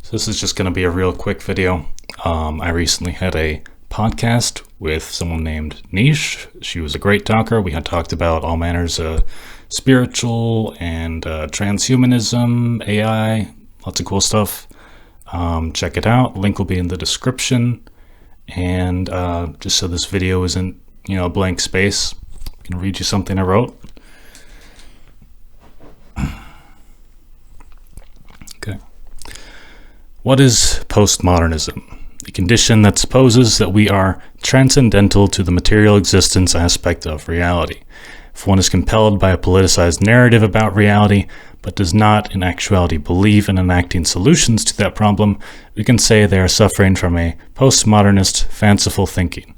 So this is just going to be a real quick video. I recently had a podcast with someone named Niish. She was a great talker. We had talked about all manners of spiritual and transhumanism, AI, lots of cool stuff. Check it out. Link will be in the description. And just so this video isn't, a blank space, I'm going to read you something I wrote. Okay. What is postmodernism? The condition that supposes that we are transcendental to the material existence aspect of reality. If one is compelled by a politicized narrative about reality, but does not in actuality believe in enacting solutions to that problem, we can say they are suffering from a postmodernist fanciful thinking.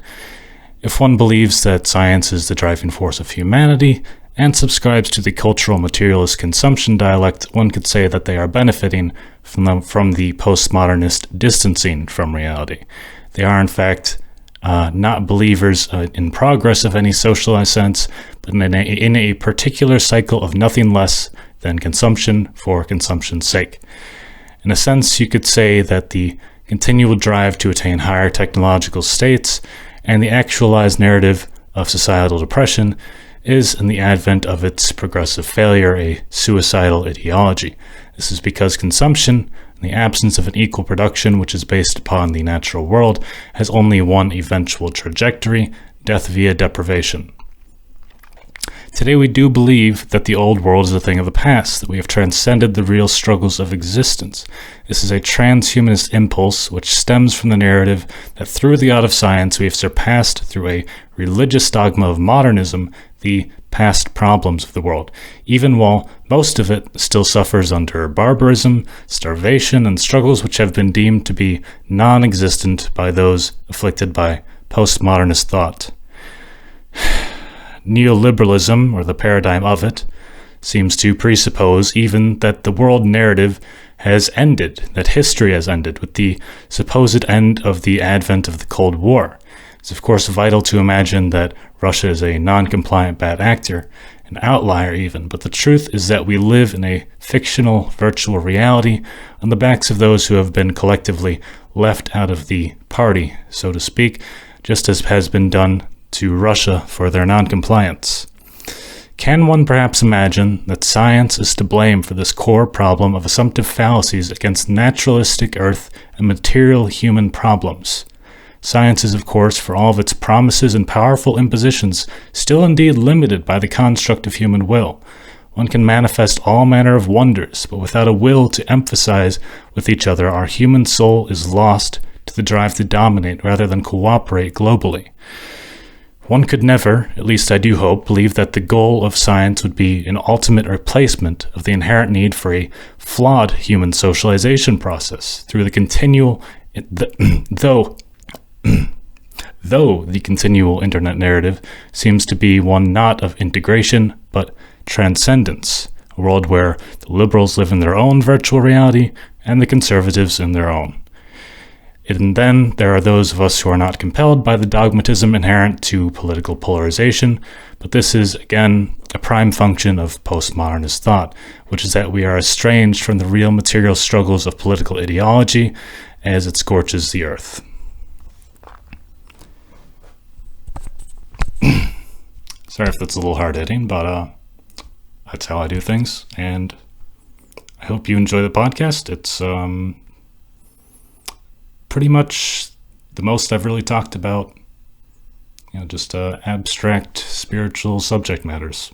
If one believes that science is the driving force of humanity and subscribes to the cultural materialist consumption dialect, one could say that they are benefiting from the postmodernist distancing from reality. They are, in fact, not believers in progress of any socialized sense, but in a particular cycle of nothing less than consumption for consumption's sake. In a sense, you could say that the continual drive to attain higher technological states and the actualized narrative of societal depression is, in the advent of its progressive failure, a suicidal ideology. This is because consumption, in the absence of an equal production which is based upon the natural world, has only one eventual trajectory: death via deprivation. Today we do believe that the old world is a thing of the past, that we have transcended the real struggles of existence. This is a transhumanist impulse which stems from the narrative that through the art of science we have surpassed, through a religious dogma of modernism, the past problems of the world, even while most of it still suffers under barbarism, starvation, and struggles which have been deemed to be non-existent by those afflicted by postmodernist thought. Neoliberalism, or the paradigm of it, seems to presuppose even that the world narrative has ended, that history has ended with the supposed end of the advent of the Cold War. It's of course vital to imagine that Russia is a non-compliant bad actor, an outlier even, but the truth is that we live in a fictional virtual reality on the backs of those who have been collectively left out of the party, so to speak, just as has been done to Russia for their non-compliance. Can one perhaps imagine that science is to blame for this core problem of assumptive fallacies against naturalistic earth and material human problems? Science is, of course, for all of its promises and powerful impositions, still indeed limited by the construct of human will. One can manifest all manner of wonders, but without a will to emphasize with each other, our human soul is lost to the drive to dominate rather than cooperate globally. One could never, at least I do hope, believe that the goal of science would be an ultimate replacement of the inherent need for a flawed human socialization process through the continual, though the continual internet narrative seems to be one not of integration, but transcendence, a world where the liberals live in their own virtual reality and the conservatives in their own. And then there are those of us who are not compelled by the dogmatism inherent to political polarization, but this is, again, a prime function of postmodernist thought, which is that we are estranged from the real material struggles of political ideology as it scorches the earth. Sorry if that's a little hard-hitting, but that's how I do things, and I hope you enjoy the podcast. It's pretty much the most I've really talked about, just abstract spiritual subject matters.